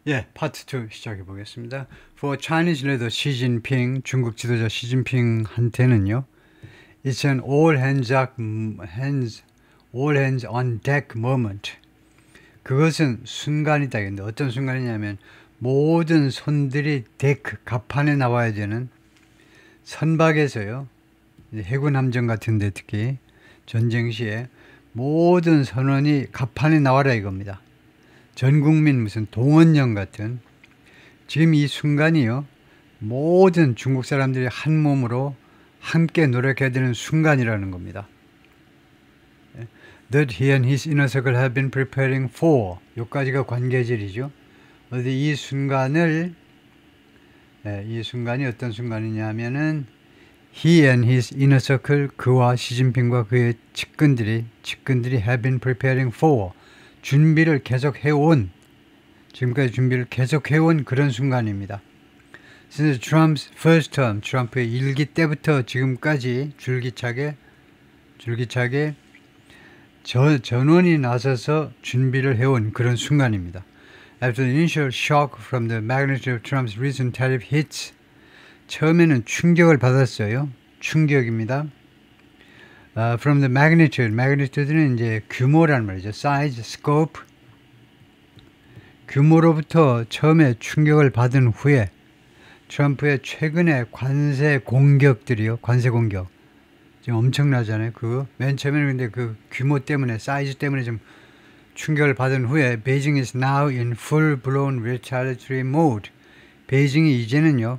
예, 파트 2 시작해 보겠습니다. For Chinese leader Xi Jinping, 중국 지도자 시진핑한테는요, It's an all hands on deck moment. 그것은 순간이다. 근데 어떤 순간이냐면 모든 손들이 데크 갑판에 나와야 되는 선박에서요. 해군 함정 같은데 특히 전쟁 시에 모든 선원이 갑판에 나와라 이겁니다. 전 국민 무슨 동원령 같은 지금 이 순간이요. 모든 중국 사람들이 한 몸으로 함께 노력해야 되는 순간이라는 겁니다. That he and his inner circle have been preparing for. 여기까지가 관계절이죠. 어디 이 순간이 어떤 순간이냐면은 he and his inner circle, 그와 시진핑과 그의 측근들이 have been preparing for. 준비를 계속해온, 지금까지 준비를 계속해온 그런 순간입니다. Since Trump's first term, 트럼프의 일기 때부터 지금까지 줄기차게 전원이 나서서 준비를 해온 그런 순간입니다. After the initial shock from the magnitude of Trump's recent tariff hits, 처음에는 충격을 받았어요. 충격입니다. From the magnitude는 이제 규모란 말이죠. size, scope. 규모로부터 처음에 충격을 받은 후에 트럼프의 최근의 관세 공격. 지금 엄청나잖아요. 맨 처음에는 근데 그 규모 때문에, 사이즈 때문에 좀 충격을 받은 후에 Beijing is now in full-blown retaliatory mode. 베이징이 이제는요,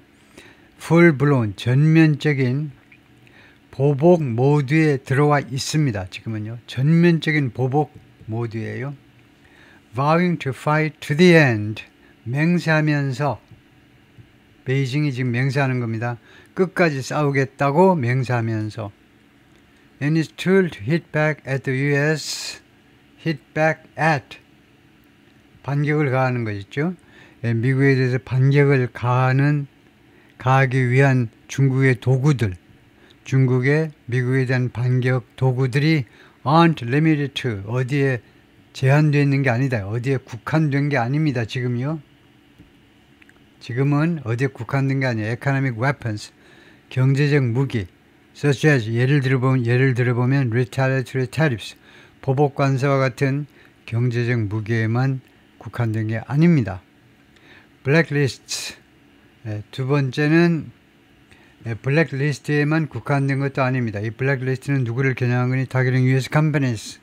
full-blown, 전면적인 보복 모드에 들어와 있습니다. 지금은요. 전면적인 보복 모드예요. Vowing to fight to the end. 맹세하면서, 베이징이 지금 맹세하는 겁니다. 끝까지 싸우겠다고 맹세하면서. And is tool to hit back at the US. hit back at. 반격을 가하는 것이죠. 미국에 대해서 반격을 가하기 위한 중국의 도구들. 중국의 미국에 대한 반격 도구들이 aren't limited to, 어디에 제한되어 있는 게 아니다. 어디에 국한된 게 아닙니다. 지금은 어디에 국한된 게 아니에요. economic weapons, 경제적 무기, such as 예를 들어보면 retaliatory tariffs, 보복 관세와 같은 경제적 무기에만 국한된 게 아닙니다. blacklists, 두 번째는 블랙리스트에만 국한된 것도 아닙니다. 이 블랙리스트는 누구를 겨냥한 거니? targeting US companies.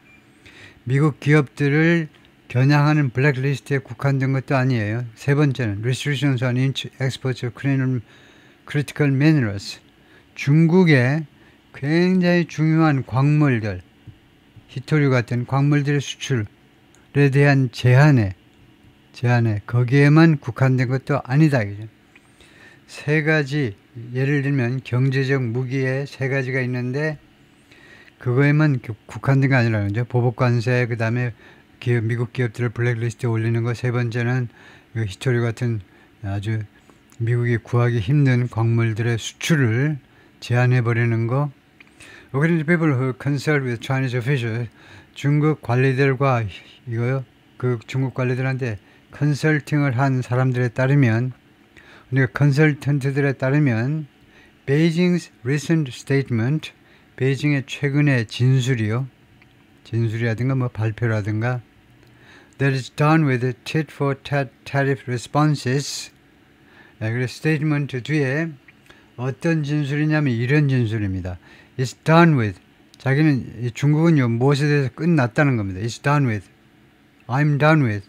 미국 기업들을 겨냥하는 블랙리스트에 국한된 것도 아니에요. 세 번째는 restrictions on exports of critical minerals. 중국의 굉장히 중요한 광물들, 히토류 같은 광물들의 수출에 대한 제한에 거기에만 국한된 것도 아니다. 세 가지, 예를 들면 경제적 무기에 세 가지가 있는데 그거에만 국한된 게 아니라는 거죠. 보복관세, 그 다음에 미국 기업들을 블랙리스트에 올리는 거, 세 번째는 히토류 같은 아주 미국이 구하기 힘든 광물들의 수출을 제한해버리는 거. According to people who consult with Chinese officials, 중국 관리들과 그 중국 관리들한테 컨설팅을 한 사람들에 따르면, 컨설턴트들에 따르면 Beijing's recent statement, 베이징의 최근의 진술이라든가 발표라든가 that is done with tit for tat tariff responses. 그래서 스테이트먼트 뒤에 어떤 진술이냐면 이런 진술입니다. It's done with, 자기는 중국은요 무엇에 대해서 끝났다는 겁니다. It's done with, I'm done with,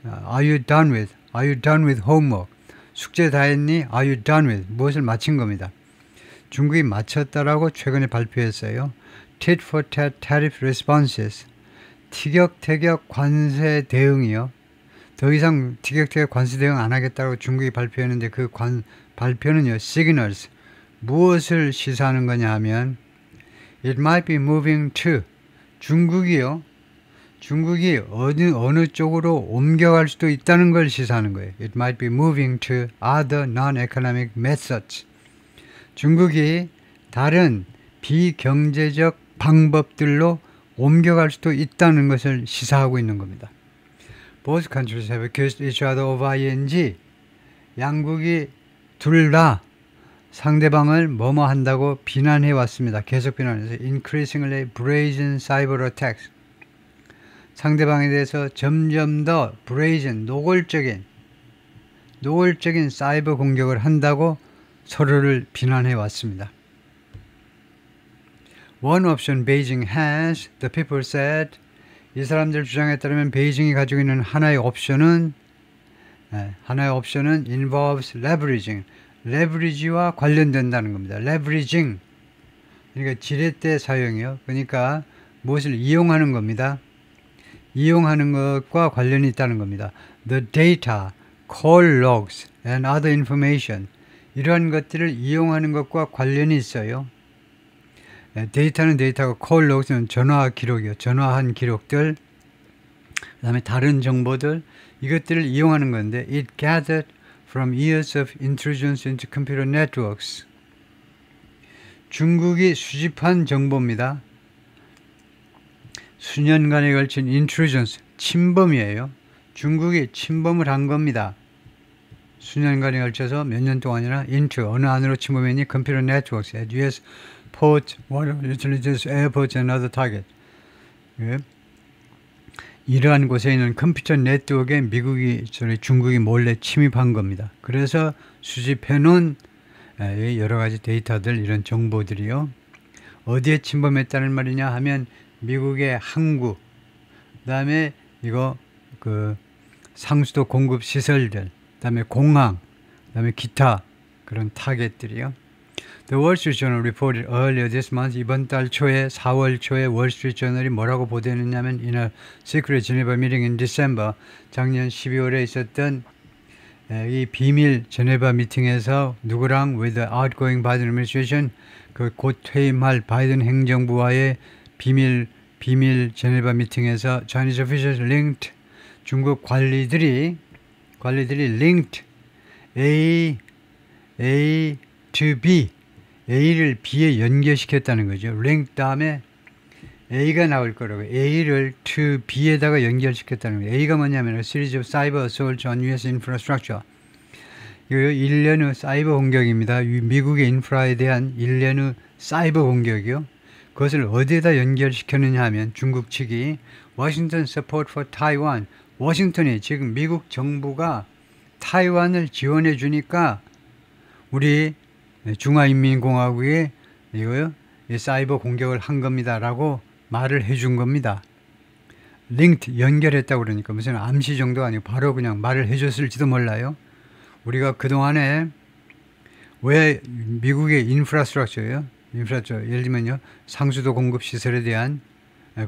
are you done with, are you done with homework, 숙제 다 했니? Are you done with, 무엇을 마친 겁니다. 중국이 마쳤다라고 최근에 발표했어요. tit for tat tariff responses, 티격태격 관세 대응이요. 더 이상 티격태격 관세 대응 안 하겠다고 중국이 발표했는데 그 발표는요, signals, 무엇을 시사하는 거냐 하면 it might be moving to, 중국이 어느 쪽으로 옮겨갈 수도 있다는 걸 시사하는 거예요. It might be moving to other non-economic methods. 중국이 다른 비경제적 방법들로 옮겨갈 수도 있다는 것을 시사하고 있는 겁니다. both countries have accused each other of ing. 양국이 둘 다 상대방을 뭐뭐 한다고 비난해 왔습니다. 계속 비난해서 increasingly brazen cyber attacks. 상대방에 대해서 점점 더 brazen, 노골적인 사이버 공격을 한다고 서로를 비난해 왔습니다. One option Beijing has, the people said. 이 사람들 주장에 따르면 베이징이 가지고 있는 하나의 옵션은 involves leveraging. 레버리지와 관련된다는 겁니다. leveraging. 그러니까 지렛대 사용이요. 그러니까 무엇을 이용하는 겁니다. 이용하는 것과 관련이 있다는 겁니다. The data, call logs, and other information. 이러한 것들을 이용하는 것과 관련이 있어요. 데이터는 데이터고 call logs는 전화 기록이요. 전화한 기록들, 그 다음에 다른 정보들, 이것들을 이용하는 건데 it gathered from years of intrusions into computer networks. 중국이 수집한 정보입니다. 수년간에 걸친 intrusions, 침범이에요. 중국이 침범을 한 겁니다. 수년간에 걸쳐서 몇 년 동안이나 into, 어느 안으로 침범했니? 컴퓨터 네트워크, US port, water utilities, airports and other target. 예. 이러한 곳에 있는 컴퓨터 네트워크에 중국이 몰래 침입한 겁니다. 그래서 수집해놓은 여러 가지 데이터들, 이런 정보들이요. 어디에 침범했다는 말이냐 하면 미국의 항구, 그 다음에 상수도 공급 시설들, 그 다음에 공항, 그 다음에 기타 그런 타겟들이요. The Wall Street Journal reported earlier this month, 이번 달 초에 4월 초에 월스트리트 저널이 뭐라고 보도했느냐면 in a secret Geneva meeting in December, 작년 12월에 있었던 이 비밀 제네바 미팅에서 누구랑 with the outgoing Biden administration, 곧 퇴임할 바이든 행정부와의 비밀 제네바 미팅에서 Chinese officials linked, 중국 관리들이 linked A to B, A를 B에 연결시켰다는 거죠. link 다음에 A가 나올 거라고, A를 to B에다가 연결시켰다는 거예요. A가 뭐냐면 a series of cyber assaults on US infrastructure. 이거 1년 후 사이버 공격입니다. 미국의 인프라에 대한 1년 후 사이버 공격이요. 그것을 어디에다 연결시켰느냐 하면 중국 측이 Washington support for Taiwan, 워싱턴이 지금 미국 정부가 타이완을 지원해 주니까 우리 중화인민공화국에 이거요, 사이버 공격을 한 겁니다 라고 말을 해준 겁니다. 링크 연결했다고 그러니까 무슨 암시 정도가 아니고 바로 그냥 말을 해줬을지도 몰라요. 우리가 그동안에 왜 미국의 인프라스트럭처예요, 예를 들면요 상수도 공급 시설에 대한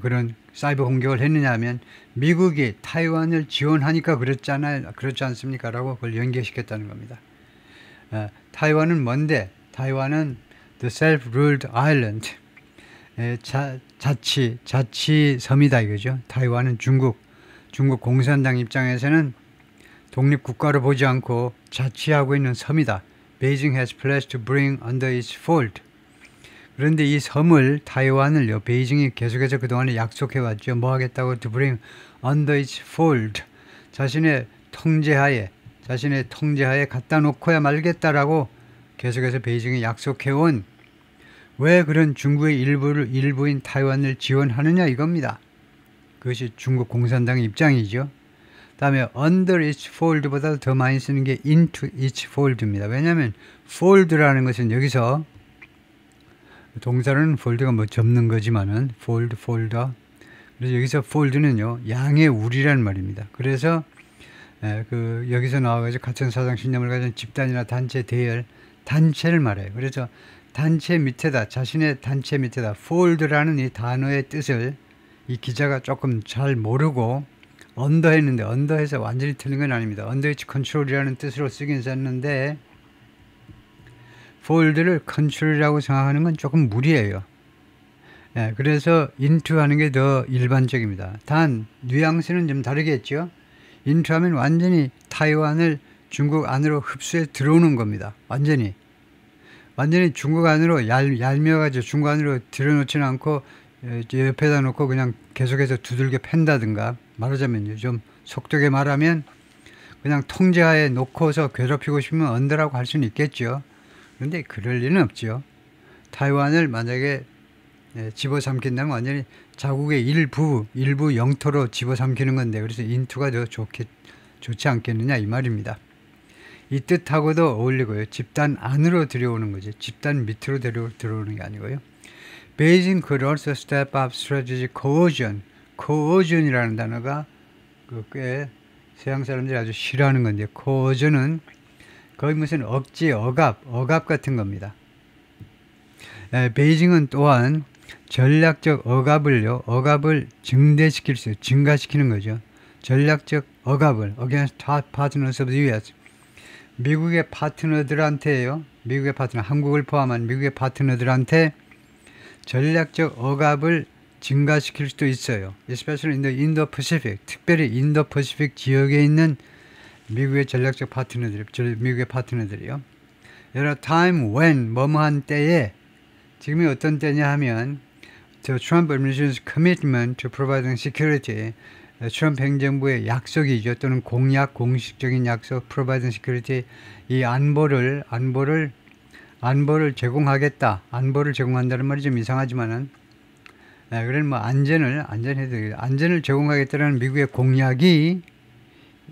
그런 사이버 공격을 했느냐 하면 미국이 타이완을 지원하니까 그렇지 않습니까 라고 그걸 연결시켰다는 겁니다. 타이완은 뭔데? 타이완은 the self-ruled island, 자치 섬이다 이거죠. 타이완은 중국 공산당 입장에서는 독립국가로 보지 않고 자치하고 있는 섬이다. Beijing has pledged to bring under its fold. 그런데 이 섬을, 타이완을요, 베이징이 계속해서 그동안에 약속해왔죠. 뭐 하겠다고? To bring under its fold. 자신의 통제하에 갖다 놓고야 말겠다라고 계속해서 베이징이 약속해온, 왜 그런 중국의 일부인 타이완을 지원하느냐 이겁니다. 그것이 중국 공산당의 입장이죠. 다음에 under its fold보다 더 많이 쓰는 게 into its fold입니다. 왜냐하면 fold라는 것은 여기서 동사는 fold가 뭐 접는 거지만은 folder. 그래서 여기서 fold는요 양의 우리라는 말입니다. 그래서 여기서 나와가지고 같은 사상 신념을 가진 집단이나 단체, 대열, 단체를 말해요. 그래서 단체 밑에다, 자신의 단체 밑에다 fold라는 이 단어의 뜻을 이 기자가 조금 잘 모르고 언더 했는데, 언더해서 완전히 틀린 건 아닙니다. under its control이라는 뜻으로 쓰긴 썼는데 fold를 control이라고 생각하는 건 조금 무리예요. 그래서 into 하는 게 더 일반적입니다. 단 뉘앙스는 좀 다르겠죠. into 하면 완전히 타이완을 중국 안으로 흡수해 들어오는 겁니다. 완전히 중국 안으로 얄미워가지고 중국 안으로 들여놓지는 않고 옆에다 놓고 그냥 계속해서 두들겨 팬다든가, 말하자면요 좀 속되게 말하면 그냥 통제하에 놓고서 괴롭히고 싶으면 언더라고 할 수는 있겠죠. 그런데 그럴 리는 없죠. 타이완을 만약에 집어삼킨다면 완전히 자국의 일부 영토로 집어삼키는 건데, 그래서 인투가 더 좋지 않겠느냐 이 말입니다. 이 뜻하고도 어울리고요. 집단 안으로 들여오는 거죠. 집단 밑으로 들어오는 게 아니고요. Beijing could also step up strategic coercion. coercion이라는 단어가 꽤 서양 사람들이 아주 싫어하는 건데, coercion은 거의 무슨 억지, 억압 같은 겁니다. 베이징은 또한 전략적 억압을 증가시키는 거죠. 전략적 억압을 against top partners of the US. 미국의 파트너들한테요. 한국을 포함한 미국의 파트너들한테 전략적 억압을 증가시킬 수도 있어요. Especially in the Indo-Pacific. 특별히 인도-퍼시픽 지역에 있는 미국의 전략적 미국의 파트너들이요. At a time when, 뭐뭐한 때에, 지금이 어떤 때냐 하면, the Trump administration's commitment to providing security, 트럼프 행정부의 약속이죠. 또는 공식적인 약속, providing security, 이 안보를 제공하겠다. 안보를 제공한다는 말이 좀 이상하지만은, 그런 뭐 안전을 제공하겠다는 미국의 공약이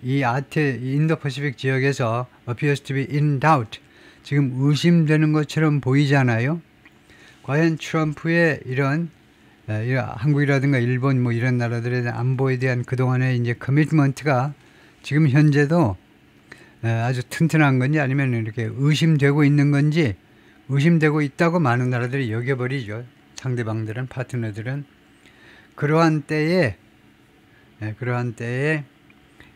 이 인도-퍼시픽 지역에서 appears to be in doubt. 지금 의심되는 것처럼 보이잖아요. 과연 트럼프의 이런 한국이라든가 일본 뭐 이런 나라들의 안보에 대한 그동안의 이제 커미트먼트가 지금 현재도 아주 튼튼한 건지, 아니면 이렇게 의심되고 있는 건지, 의심되고 있다고 많은 나라들이 여겨버리죠. 상대방들은, 파트너들은. 그러한 때에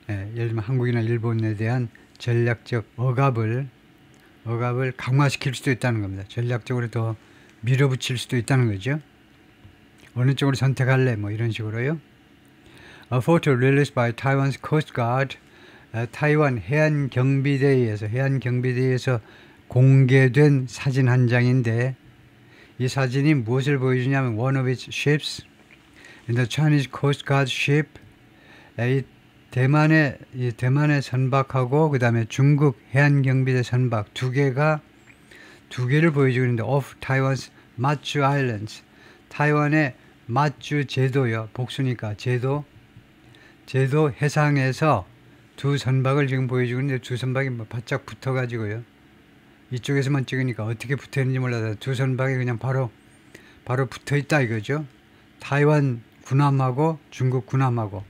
예를 들면 한국이나 일본에 대한 전략적 억압을 강화시킬 수도 있다는 겁니다. 전략적으로 더 밀어붙일 수도 있다는 거죠. 어느 쪽으로 선택할래? 뭐 이런 식으로요. A photo released by Taiwan's Coast Guard, 타이완 해안경비대에서 공개된 사진 한 장인데, 이 사진이 무엇을 보여주냐면 one of its ships, in the Chinese Coast Guard ship, 이 대만의 선박하고 그 다음에 중국 해안경비대 선박 두 개를 보여주고 있는데, off Taiwan's Matsu Islands, 타이완의 마쭈 제도요, 복수니까 제도 해상에서 두 선박을 지금 보여주고 있는데, 두 선박이 뭐 바짝 붙어가지고요. 이쪽에서만 찍으니까 어떻게 붙어 있는지 몰라서 두 선박이 그냥 바로 붙어 있다 이거죠. 타이완 군함하고 중국 군함하고.